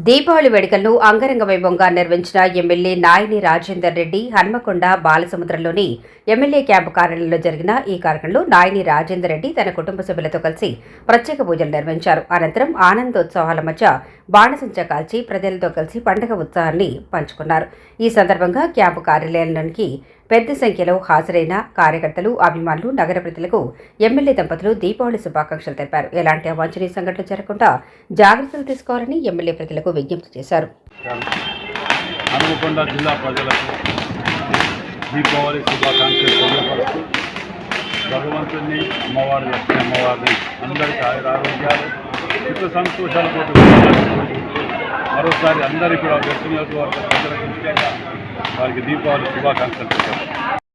దీపావళి వేడుకలను అంగరంగ వైభవంగా నిర్వహించిన ఎమ్మెల్యే నాయని రాజేందర్ రెడ్డి హన్మకొండ బాలసముద్రంలోని ఎమ్మెల్యే క్యాంపు కార్యాలయంలో జరిగిన ఈ కార్యక్రమంలో నాయని రాజేందర్ రెడ్డి తన కుటుంబ సభ్యులతో కలిసి ప్రత్యేక పూజలు నిర్వహించారు. అనంతరం ఆనందోత్సవాల మధ్య బాణసంచా కాల్చి ప్రజలతో కలిసి పండుగ ఉత్సాహాన్ని పంచుకున్నారు. ఈ సందర్భంగా క్యాంపు కార్యాలయంలోనికి పెద్ద సంఖ్యలో హాజరైన కార్యకర్తలు, అభిమానులు, నగర ప్రజలకు ఎమ్మెల్యే దంపతులు దీపావళి శుభాకాంక్షలు తెలిపారు. ఎలాంటి అవాంఛనీయ సంఘటనలు జరగకుండా జాగ్రత్తలు తీసుకోవాలని ఎమ్మెల్యే ప్రజలకు విజ్ఞప్తి చేశారు. హన్మకొండ జిల్లా ప్రజలకు దీపావళి శుభాకాంక్షలు తెలియపరుస్తూ భగవంతుని, అమ్మవారి లక్ష్మీ అమ్మవారిని అందరికీ ఆరోగ్యాలు, సుఖ సంతోషాలతో మరోసారి అందరికీ కూడా వ్యక్తి నియోజకవర్గ ప్రజలకు ముఖ్యంగా వారికి దీపావళి శుభాకాంక్షలు తెలిపారు.